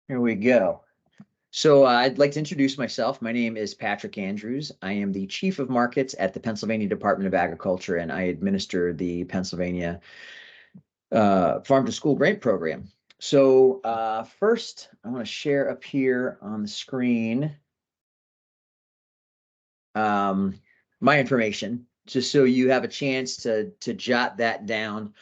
Here we go. So I'd like to introduce myself. My name is Patrick Andrews. I am the Chief of Markets at the Pennsylvania Department of Agriculture, and I administer the Pennsylvania Farm to School Grant Program. So first, I want to share up here on the screen um, my information, just so you have a chance to jot that down.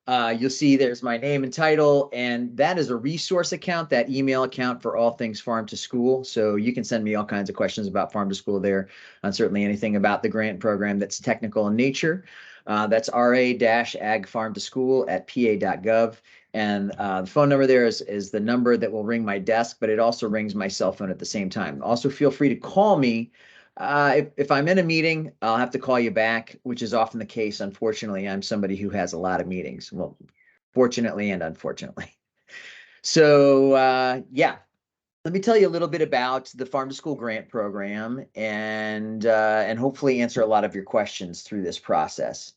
You'll see there's my name and title, and that is a resource account, that email account for all things farm to school. So you can send me all kinds of questions about farm to school there, and certainly anything about the grant program that's technical in nature. That's ra-agfarmtoschool@pa.gov. And the phone number there is the number that will ring my desk, but it also rings my cell phone at the same time. Also, feel free to call me if I'm in a meeting, I'll have to call you back, which is often the case. Unfortunately, I'm somebody who has a lot of meetings. Well, fortunately and unfortunately. So yeah, let me tell you a little bit about the Farm to School Grant Program and hopefully answer a lot of your questions through this process.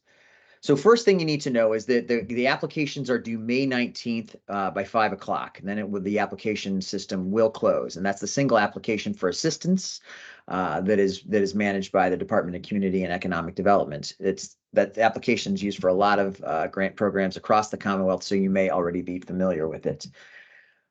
So first thing you need to know is that the applications are due May 19th by 5 o'clock. And then the application system will close. And that's the single application for assistance that is managed by the Department of Community and Economic Development. That application is used for a lot of grant programs across the Commonwealth, so you may already be familiar with it.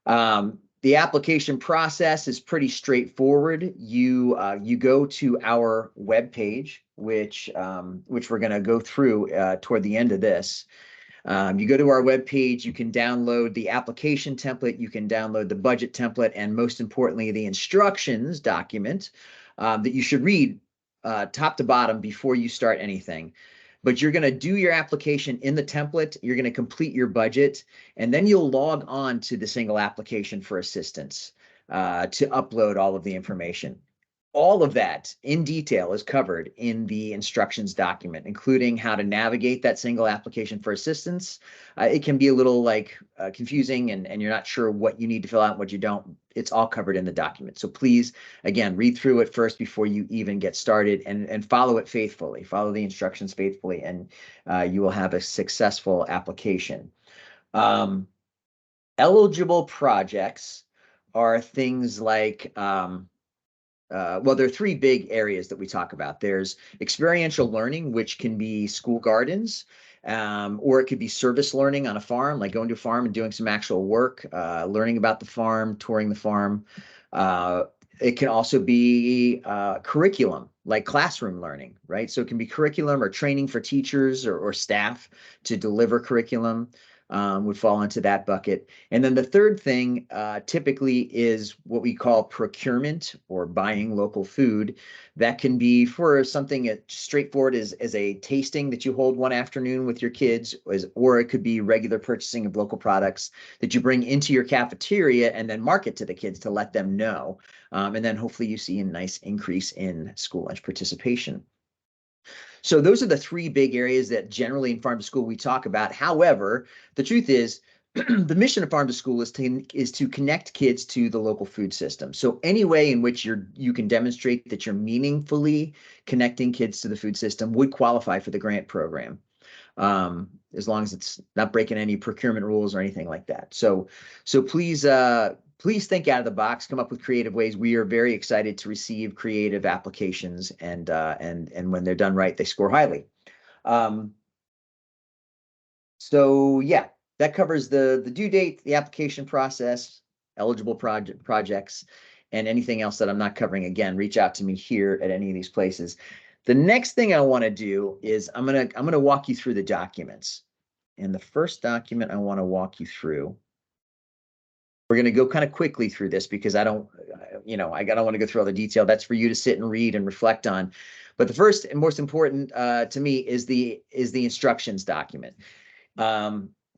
The application process is pretty straightforward. You go to our webpage, which we're going to go through toward the end of this. You go to our webpage, you can download the application template, you can download the budget template, and most importantly, the instructions document that you should read top to bottom before you start anything. But you're going to do your application in the template, you're going to complete your budget, and then you'll log on to the single application for assistance to upload all of the information. All of that in detail is covered in the instructions document, including how to navigate that single application for assistance. It can be a little confusing and you're not sure what you need to fill out and what you don't. It's all covered in the document. So please, again, read through it first before you even get started and follow it faithfully. Follow the instructions faithfully, and you will have a successful application. Eligible projects are things like well, there are three big areas that we talk about. There's experiential learning, which can be school gardens, or it could be service learning on a farm, like going to a farm and doing some actual work, learning about the farm, touring the farm. It can also be curriculum, like classroom learning, right? So it can be curriculum or training for teachers or staff to deliver curriculum. Would fall into that bucket. And then the third thing typically is what we call procurement or buying local food. That can be for something as straightforward as a tasting that you hold one afternoon with your kids, or it could be regular purchasing of local products that you bring into your cafeteria and then market to the kids to let them know. And then hopefully you see a nice increase in school lunch participation. So those are the three big areas that generally in farm to school we talk about. However, the truth is the mission of farm to school is to connect kids to the local food system. So any way in which you can demonstrate that you're meaningfully connecting kids to the food system would qualify for the grant program. As long as it's not breaking any procurement rules or anything like that. So please think out of the box, come up with creative ways. We are very excited to receive creative applications, and when they're done right, they score highly. So yeah, that covers the due date, the application process, eligible projects, and anything else that I'm not covering. Again, reach out to me here at any of these places. The next thing I want to do is I'm gonna walk you through the documents. And the first document I want to walk you through, we're going to go kind of quickly through this because I don't want to go through all the detail. That's for you to sit and read and reflect on. But the first and most important to me is the instructions document.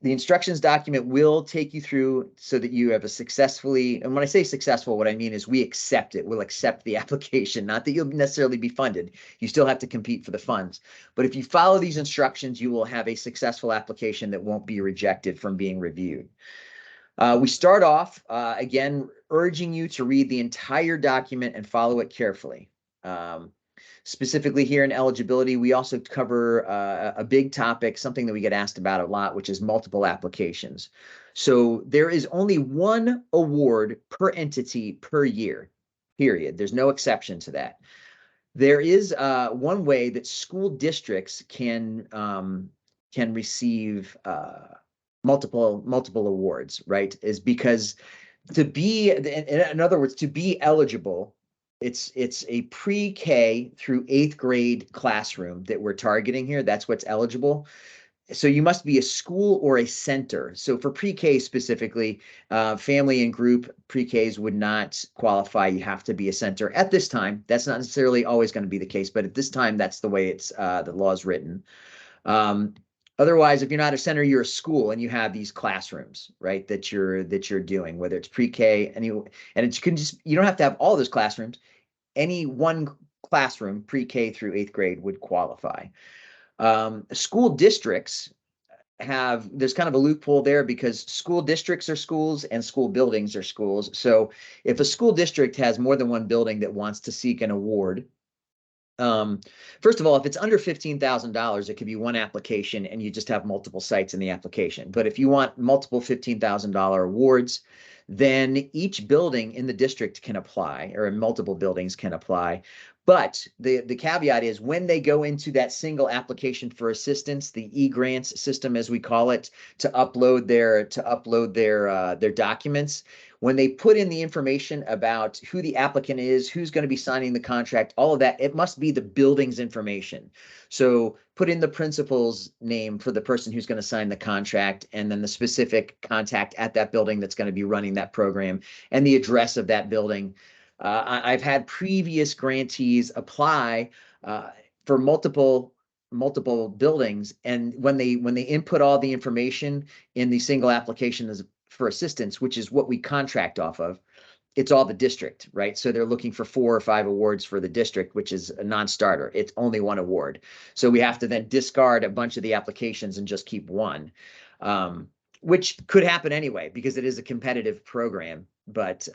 The instructions document will take you through so that you have a successfully, and when I say successful, what I mean is we accept it. We'll accept the application, not that you'll necessarily be funded. You still have to compete for the funds. But if you follow these instructions, you will have a successful application that won't be rejected from being reviewed. We start off, again, urging you to read the entire document and follow it carefully. Specifically here in eligibility, we also cover a big topic, something that we get asked about a lot, which is multiple applications. So there is only one award per entity per year, period. There's no exception to that. There is one way that school districts can receive multiple awards, right? Is because to be, in other words, to be eligible, it's a pre-K through 8th grade classroom that we're targeting here. That's what's eligible. So you must be a school or a center. So for pre-K specifically, family and group pre-Ks would not qualify. You have to be a center at this time. That's not necessarily always going to be the case, but at this time, that's the way it's the law is written. Otherwise, if you're not a center, you're a school, and you have these classrooms, right? That you're doing, whether it's pre-K, and you don't have to have all those classrooms. Any one classroom, pre-K through 8th grade, would qualify. School districts there's kind of a loophole there because school districts are schools and school buildings are schools. So if a school district has more than one building that wants to seek an award, first of all, if it's under $15,000, it could be one application and you just have multiple sites in the application. But if you want multiple $15,000 awards, then each building in the district can apply, or multiple buildings can apply. But the caveat is when they go into that single application for assistance, the e-grants system, as we call it, to upload their documents, when they put in the information about who the applicant is, who's going to be signing the contract, all of that, it must be the building's information. So put in the principal's name for the person who's going to sign the contract, and then the specific contact at that building that's going to be running that program, and the address of that building. I've had previous grantees apply for multiple buildings, and when they input all the information in the single application for assistance, which is what we contract off of, it's all the district, right? So they're looking for 4 or 5 awards for the district, which is a non-starter. It's only one award. So we have to then discard a bunch of the applications and just keep one, which could happen anyway because it is a competitive program. But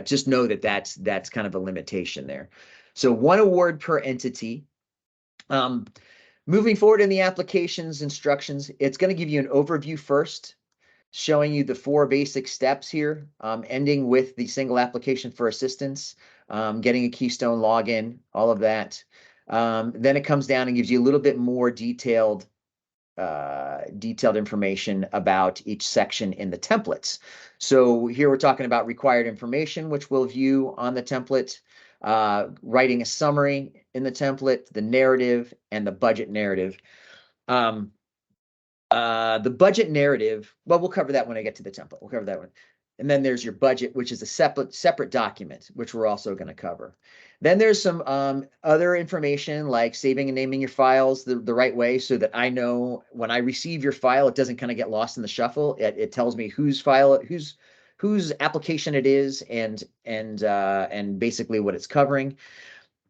just know that that's kind of a limitation there. So one award per entity. Moving forward in the applications instructions, it's going to give you an overview first, showing you the 4 basic steps here, ending with the single application for assistance, getting a Keystone login, all of that. Then it comes down and gives you a little bit more detailed information about each section in the templates. So here we're talking about required information, which we'll view on the template, writing a summary in the template, the narrative, and the budget narrative. The budget narrative, well, we'll cover that when I get to the template. We'll cover that one. And then there's your budget, which is a separate document, which we're also going to cover. Then there's some other information like saving and naming your files the right way so that I know when I receive your file, it doesn't kind of get lost in the shuffle. It tells me whose file, whose application it is, and basically what it's covering.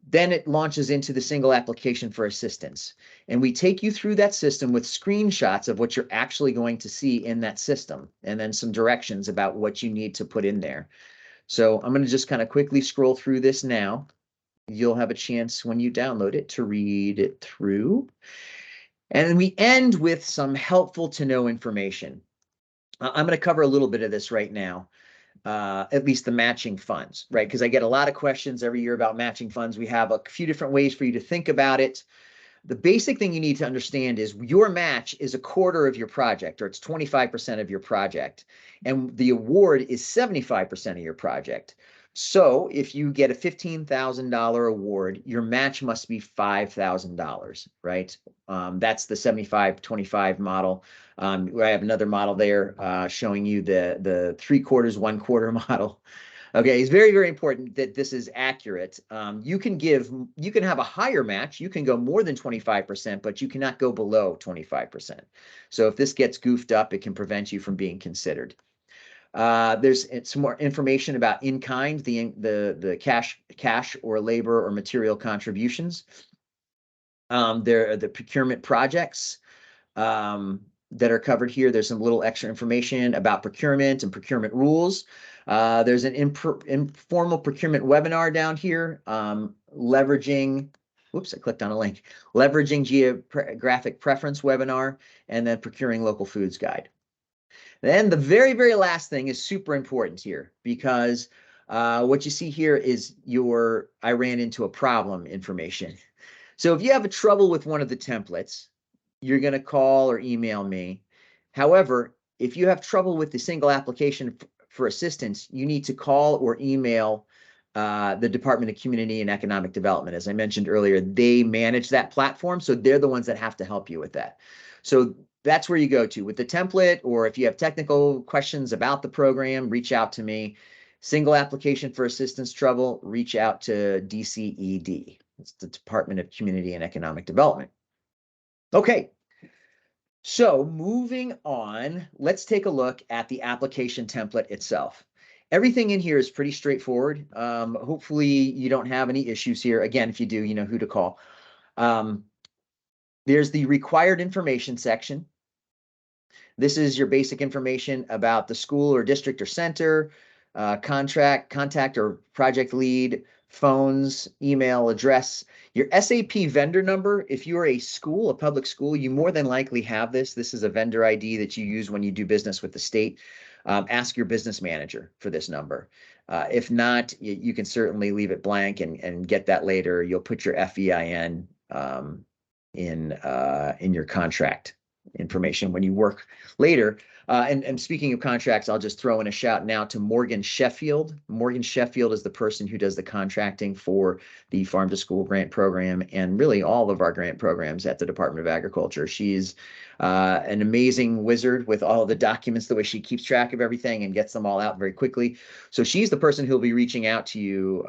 Then it launches into the single application for assistance. And we take you through that system with screenshots of what you're actually going to see in that system, and then some directions about what you need to put in there. So I'm going to just kind of quickly scroll through this now. You'll have a chance when you download it to read it through. And then we end with some helpful to know information. I'm going to cover a little bit of this right now. At least the matching funds, right? Because I get a lot of questions every year about matching funds. We have a few different ways for you to think about it. The basic thing you need to understand is your match is a quarter of your project, or it's 25% of your project, and the award is 75% of your project. So if you get a $15,000 award, your match must be $5,000, right? That's the 75-25 model. I have another model there showing you the 3/4, 1/4 model. Okay, it's very, very important that this is accurate. You can have a higher match. You can go more than 25%, but you cannot go below 25%. So if this gets goofed up, it can prevent you from being considered. There's some more information about in-kind, the cash or labor or material contributions. There are the procurement projects that are covered here. There's some little extra information about procurement and procurement rules. There's an informal procurement webinar down here, leveraging, whoops, I clicked on a link, leveraging geographic preference webinar, and then procuring local foods guide. Then the very, very last thing is super important here, because what you see here is your I ran into a problem information. So if you have a trouble with one of the templates, you're going to call or email me. However, if you have trouble with the single application for assistance, you need to call or email the Department of Community and Economic Development. As I mentioned earlier, they manage that platform, so they're the ones that have to help you with that. So that's where you go to with the template, or if you have technical questions about the program, reach out to me. Single application for assistance trouble, reach out to DCED. It's the Department of Community and Economic Development. Okay, so moving on, let's take a look at the application template itself. Everything in here is pretty straightforward. Hopefully you don't have any issues here. Again, if you do, you know who to call. There's the required information section. This is your basic information about the school or district or center, contact or project lead, phones, email, address, your SAP vendor number. If you're a school, a public school, you more than likely have this. This is a vendor ID that you use when you do business with the state. Ask your business manager for this number. If not, you can certainly leave it blank and get that later. You'll put your FEIN in your contract information when you work later. And speaking of contracts, I'll just throw in a shout now to Morgan Sheffield. Morgan Sheffield is the person who does the contracting for the Farm to School grant program and really all of our grant programs at the Department of Agriculture. She's an amazing wizard with all of the documents, the way she keeps track of everything and gets them all out very quickly. So she's the person who'll be reaching out to you,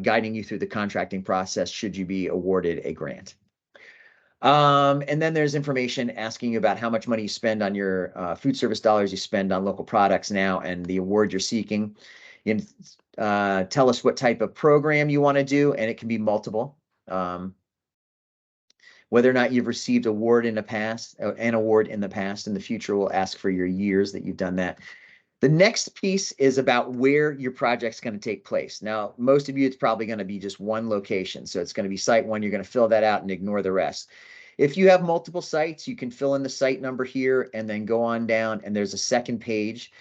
guiding you through the contracting process should you be awarded a grant. And then there's information asking you about how much money you spend on your food service dollars you spend on local products now and the award you're seeking. You can tell us what type of program you want to do, and it can be multiple. Whether or not you've received an award in the past, in the future, we'll ask for your years that you've done that. The next piece is about where your project's going to take place. Now, most of you, it's probably going to be just one location. So it's going to be site one. You're going to fill that out and ignore the rest. If you have multiple sites, you can fill in the site number here and then go on down, and there's a second page.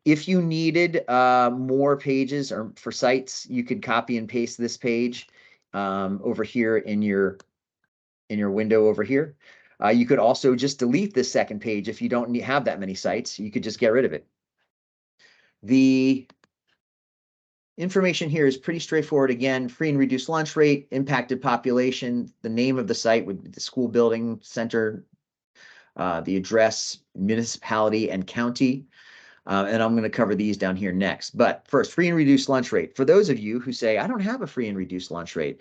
If you needed more pages or for sites, you could copy and paste this page over here in your window over here. You could also just delete this second page if you don't have that many sites. You could just get rid of it. The information here is pretty straightforward. Again, free and reduced lunch rate, impacted population, the name of the site would be the school building center, the address, municipality, and county. And I'm going to cover these down here next. But first, free and reduced lunch rate. For those of you who say, I don't have a free and reduced lunch rate,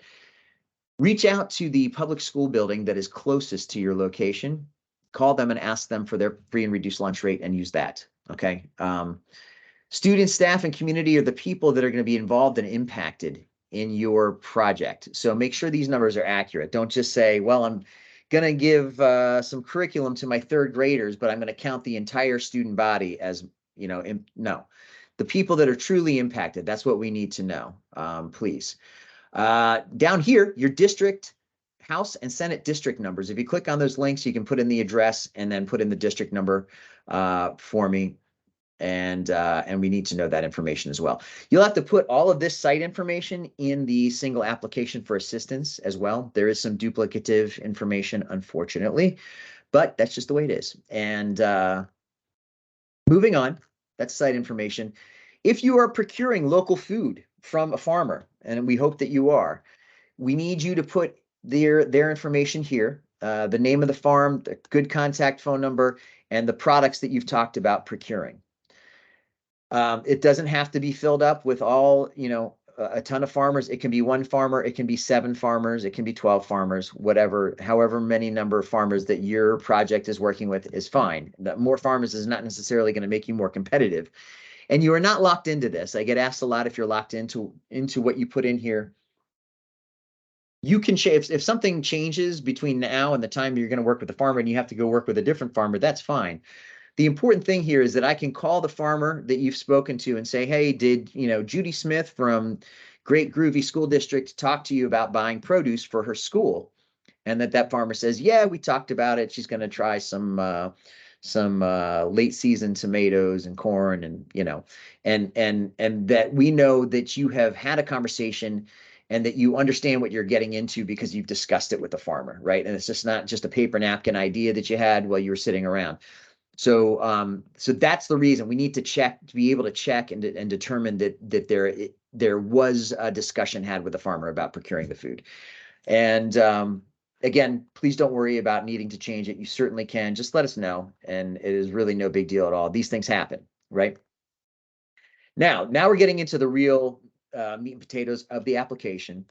reach out to the public school building that is closest to your location. Call them and ask them for their free and reduced lunch rate and use that. Okay. Students, staff, and community are the people that are going to be involved and impacted in your project. So make sure these numbers are accurate. Don't just say, well, I'm going to give some curriculum to my third graders, but I'm going to count the entire student body as, you know, no. The people that are truly impacted, that's what we need to know, please. Down here, your district, House and Senate district numbers. If you click on those links, you can put in the address and then put in the district number for me. And we need to know that information as well. You'll have to put all of this site information in the single application for assistance as well. There is some duplicative information, unfortunately, but that's just the way it is. And moving on, that's site information. If you are procuring local food from a farmer, and we hope that you are, we need you to put their information here, the name of the farm, the good contact phone number, and the products that you've talked about procuring. It doesn't have to be filled up with all, you know, a ton of farmers. It can be one farmer, it can be 7 farmers, it can be 12 farmers, whatever, however many number of farmers that your project is working with is fine. That more farmers is not necessarily going to make you more competitive. And you are not locked into this. I get asked a lot if you're locked into what you put in here. You can change if something changes between now and the time you're going to work with the farmer and you have to go work with a different farmer, that's fine. The important thing here is that I can call the farmer that you've spoken to and say, hey, did, you know, Judy Smith from Great Groovy School District talk to you about buying produce for her school? And that farmer says, yeah, we talked about it. She's going to try some late season tomatoes and corn, and and that we know that you have had a conversation and that you understand what you're getting into because you've discussed it with the farmer, right? And it's just not just a paper napkin idea that you had while you were sitting around. So so that's the reason we need to check, to be able to check and determine that there was a discussion had with the farmer about procuring the food. And again, please don't worry about needing to change it. You certainly can. Just let us know, and it is really no big deal at all. These things happen, right? Now we're getting into the real meat and potatoes of the application.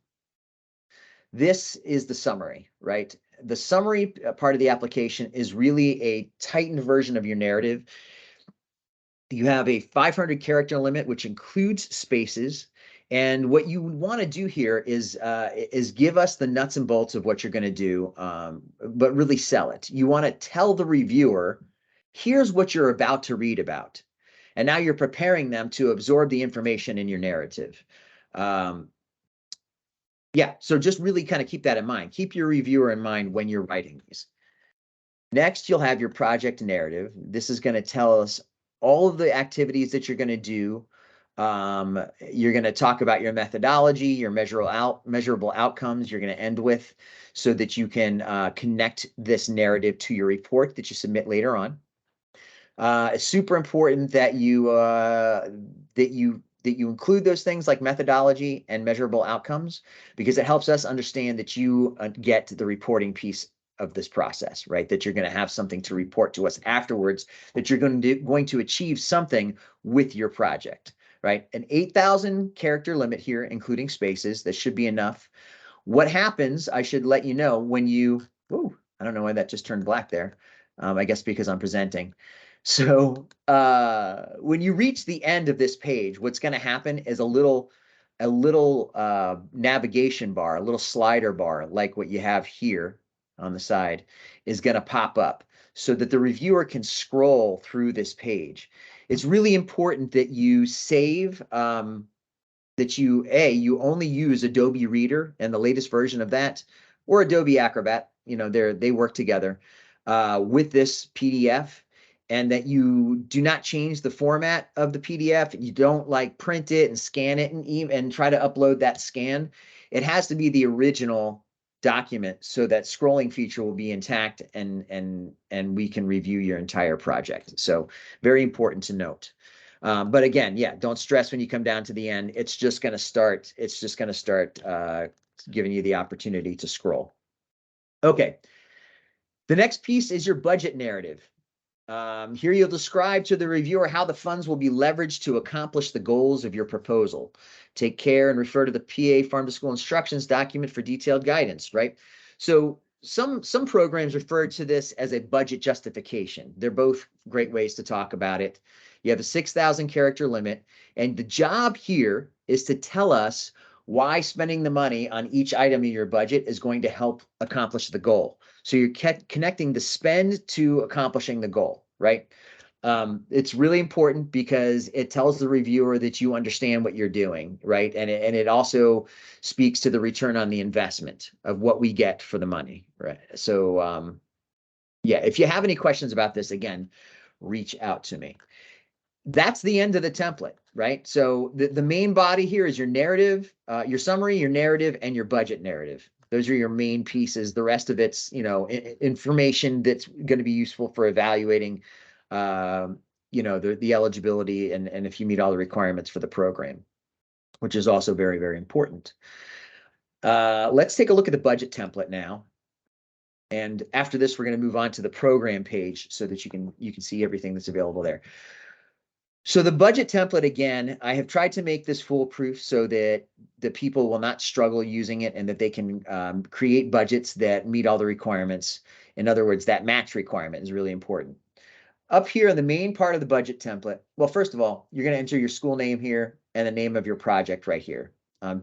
This is the summary, right? The summary part of the application is really a tightened version of your narrative. You have a 500 character limit, which includes spaces. And what you want to do here is give us the nuts and bolts of what you're going to do, but really sell it. You want to tell the reviewer, here's what you're about to read about. And now you're preparing them to absorb the information in your narrative. Yeah, so just really kind of keep that in mind. Keep your reviewer in mind when you're writing these. Next, you'll have your project narrative. This is going to tell us all of the activities that you're going to do. You're going to talk about your methodology, your measurable outcomes you're going to end with, so that you can connect this narrative to your report that you submit later on. It's super important that you include those things like methodology and measurable outcomes, because it helps us understand that you get the reporting piece of this process, right? That you're going to have something to report to us afterwards, that you're going to achieve something with your project, right? An 8,000 character limit here, including spaces. That should be enough. What happens, I should let you know, when you, oh, I don't know why that just turned black there. I guess because I'm presenting. So when you reach the end of this page, what's going to happen is a little navigation bar, a little slider bar, like what you have here on the side, is going to pop up so that the reviewer can scroll through this page. It's really important that you save, that you only use Adobe Reader and the latest version of that, or Adobe Acrobat. They work together with this PDF. And that you do not change the format of the PDF. You don't like print it and scan it and try to upload that scan. It has to be the original document, so that scrolling feature will be intact, and we can review your entire project. So very important to note. But again, yeah, don't stress when you come down to the end. It's just going to start. Giving you the opportunity to scroll. Okay. The next piece is your budget narrative. Here you'll describe to the reviewer how the funds will be leveraged to accomplish the goals of your proposal. Take care and refer to the PA Farm to School instructions document for detailed guidance, right? So some programs refer to this as a budget justification. They're both great ways to talk about it. You have a 6,000 character limit, and the job here is to tell us why spending the money on each item in your budget is going to help accomplish the goal. So you're connecting the spend to accomplishing the goal, right? It's really important because it tells the reviewer that you understand what you're doing, right? And it also speaks to the return on the investment of what we get for the money, right? So yeah, if you have any questions about this, again, reach out to me. That's the end of the template, right? So the main body here is your narrative, your summary, your narrative, and your budget narrative. Those are your main pieces. The rest of it's, information that's going to be useful for evaluating, the eligibility and if you meet all the requirements for the program, which is also very, very important. Let's take a look at the budget template now. And after this, we're going to move on to the program page so that you can see everything that's available there. So the budget template, again, I have tried to make this foolproof so that the people will not struggle using it, and that they can create budgets that meet all the requirements. In other words, that match requirement is really important. Up here in the main part of the budget template, well, first of all, you're going to enter your school name here and the name of your project right here.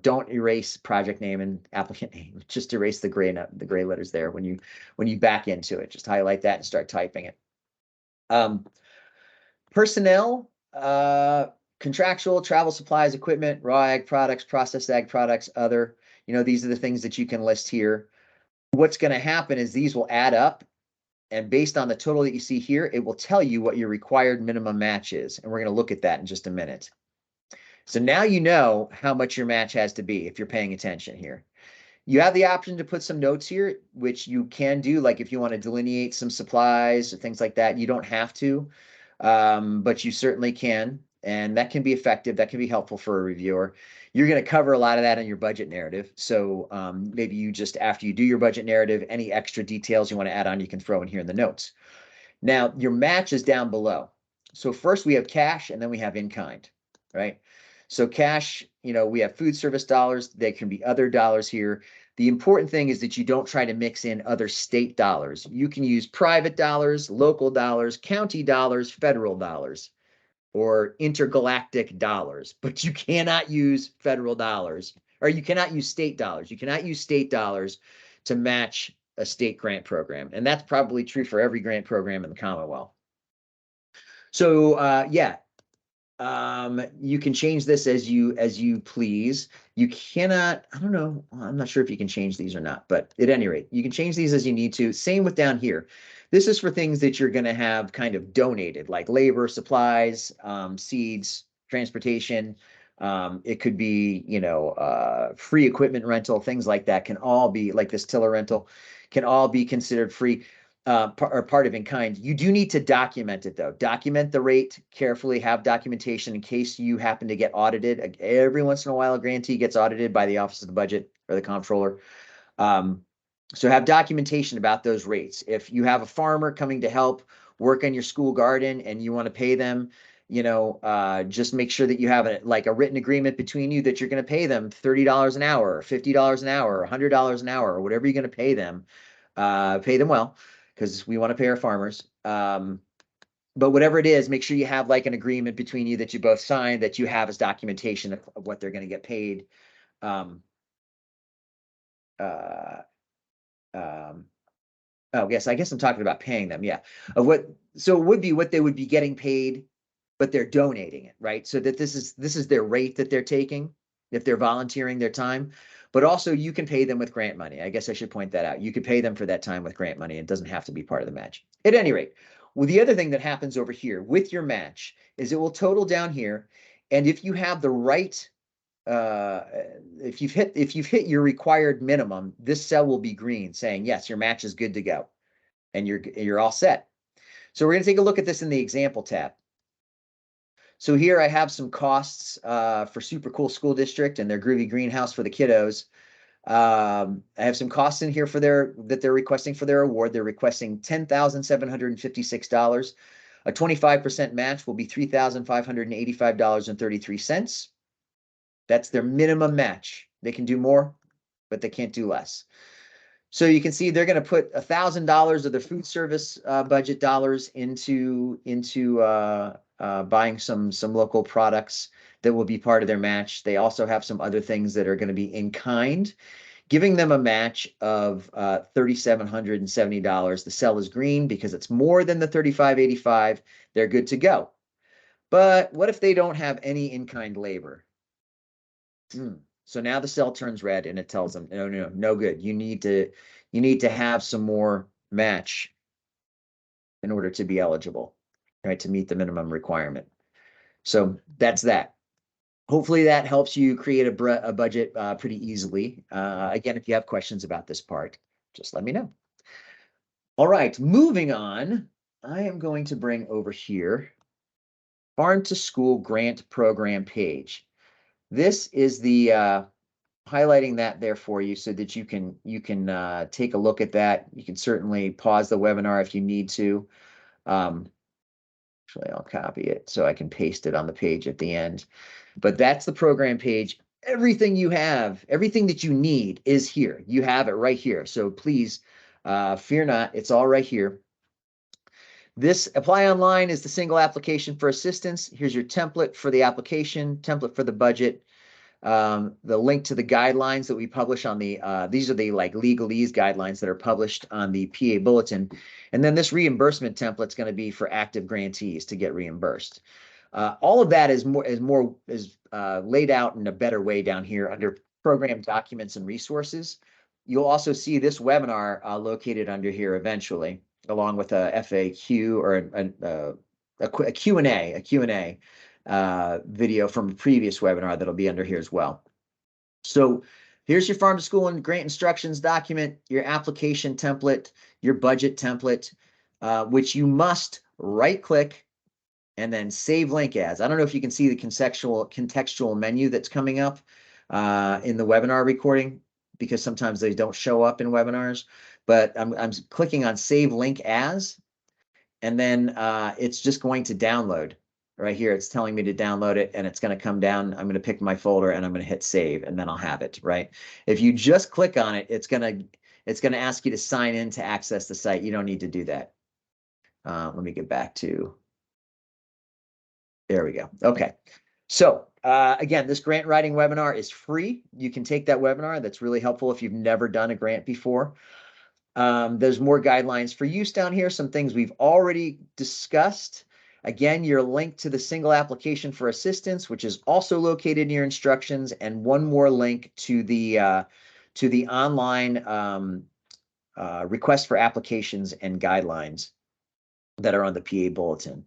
Don't erase project name and applicant name. Just erase the gray letters there when you back into it. Just highlight that and start typing it. Personnel, contractual, travel supplies, equipment, raw ag products, processed ag products, other, these are the things that you can list here. What's going to happen is these will add up And based on the total that you see here, it will tell you what your required minimum match is. And we're going to look at that in just a minute. So now you know how much your match has to be if you're paying attention here. You have the option to put some notes here, which you can do, like if you want to delineate some supplies or things like that. You don't have to, but you certainly can. And that can be effective. That can be helpful for a reviewer. You're going to cover a lot of that in your budget narrative. So maybe you just, after you do your budget narrative, any extra details you want to add on, you can throw in here in the notes. Now, your match is down below. So first we have cash and then we have in kind, right? So cash, we have food service dollars. There can be other dollars here. The important thing is that you don't try to mix in other state dollars. You can use private dollars, local dollars, county dollars, federal dollars, or intergalactic dollars, but you cannot use federal dollars, or you cannot use state dollars. You cannot use state dollars to match a state grant program. And that's probably true for every grant program in the Commonwealth. So yeah, you can change this as you please. You cannot, I don't know, I'm not sure if you can change these or not, but at any rate, you can change these as you need to. Same with down here. This is for things that you're going to have kind of donated, like labor, supplies, seeds, transportation. It could be, free equipment rental, things like that can all be, like this tiller rental, can all be considered free. Or part of in kind. You do need to document it though. Document the rate carefully, have documentation in case you happen to get audited. Every once in a while, a grantee gets audited by the Office of the Budget or the Comptroller. So have documentation about those rates. If you have a farmer coming to help work on your school garden and you want to pay them, just make sure that you have a written agreement between you that you're going to pay them $30 an hour, or $50 an hour, or $100 an hour, or whatever you're going to pay them well, because we want to pay our farmers. But whatever it is, make sure you have like an agreement between you that you both signed, that you have as documentation of what they're going to get paid. Oh, yes, I guess I'm talking about paying them. Yeah. So it would be what they would be getting paid, but they're donating it, right? So that this is their rate that they're taking if they're volunteering their time. But also you can pay them with grant money. I guess I should point that out. You could pay them for that time with grant money. It doesn't have to be part of the match. At any rate, well, the other thing that happens over here with your match is it will total down here. And if you have the right, if you've hit your required minimum, this cell will be green saying, yes, your match is good to go. And you're all set. So we're going to take a look at this in the example tab. So here I have some costs for Super Cool School District and their Groovy Greenhouse for the kiddos. I have some costs in here that they're requesting for their award. They're requesting $10,756. A 25% match will be $3,585.33. That's their minimum match. They can do more, but they can't do less. So you can see they're going to put $1,000 of their food service budget dollars into buying some local products that will be part of their match. They also have some other things that are going to be in kind, giving them a match of $3,770. The cell is green because it's more than the $3,585. They're good to go. But what if they don't have any in-kind labor? So now the cell turns red and it tells them, no good. You need to have some more match in order to be eligible, right? To meet the minimum requirement. So that's that. Hopefully that helps you create a budget pretty easily. Again, if you have questions about this part, just let me know. All right, moving on. I am going to bring over here Farm to School Grant Program page. This is the highlighting that there for you so that you can take a look at that. You can certainly pause the webinar if you need to. Actually, I'll copy it so I can paste it on the page at the end. But that's the program page. Everything you have, everything that you need is here. You have it right here. So please fear not. It's all right here. This Apply Online is the single application for assistance. Here's your template for the application, template for the budget. The link to the guidelines that we publish on the, these are the legalese guidelines that are published on the PA Bulletin. And then this reimbursement template is going to be for active grantees to get reimbursed. All of that is laid out in a better way down here under program documents and resources. You'll also see this webinar located under here eventually. along with a FAQ or a Q&A video from a previous webinar that'll be under here as well. So here's your Farm to School and Grant Instructions document, your application template, your budget template, which you must right-click and then save link as. I don't know if you can see the contextual menu that's coming up in the webinar recording, because sometimes they don't show up in webinars, but I'm clicking on save link as, and then it's just going to download. Right here, it's telling me to download it, and it's going to come down. I'm going to pick my folder, and I'm going to hit save, and then I'll have it, right? If you just click on it, it's going to ask you to sign in to access the site. You don't need to do that. Let me get back to, there we go. Okay. So again, this grant writing webinar is free. You can take that webinar. That's really helpful if you've never done a grant before. There's more guidelines for use down here, some things we've already discussed. Again, your link to the single application for assistance, which is also located in your instructions, and one more link to the online request for applications and guidelines that are on the PA bulletin.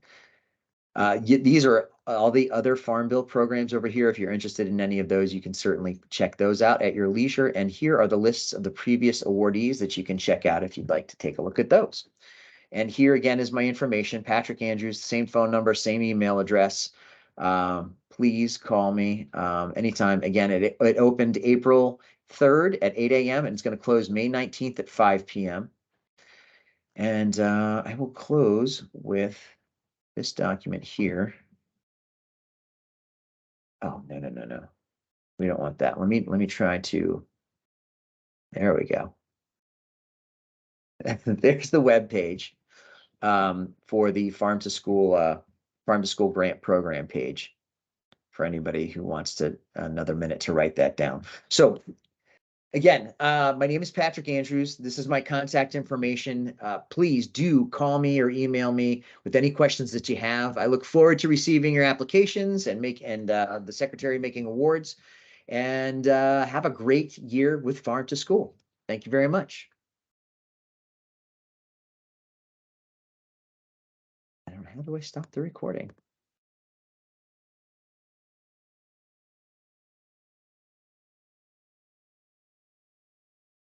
These are all the other Farm Bill programs over here. If you're interested in any of those, you can certainly check those out at your leisure. And here are the lists of the previous awardees that you can check out if you'd like to take a look at those. And here again is my information, Patrick Andrews, same phone number, same email address. Please call me anytime. Again, it opened April 3rd at 8 a.m. and it's going to close May 19th at 5 p.m. And I will close with this document here. Oh, no. We don't want that. Let me try to, there we go. There's the web page for the Farm to School grant program page for anybody who wants to another minute to write that down. So again, my name is Patrick Andrews. This is my contact information. Please do call me or email me with any questions that you have. I look forward to receiving your applications and the secretary making awards. And have a great year with Farm to School. Thank you very much. How do I stop the recording?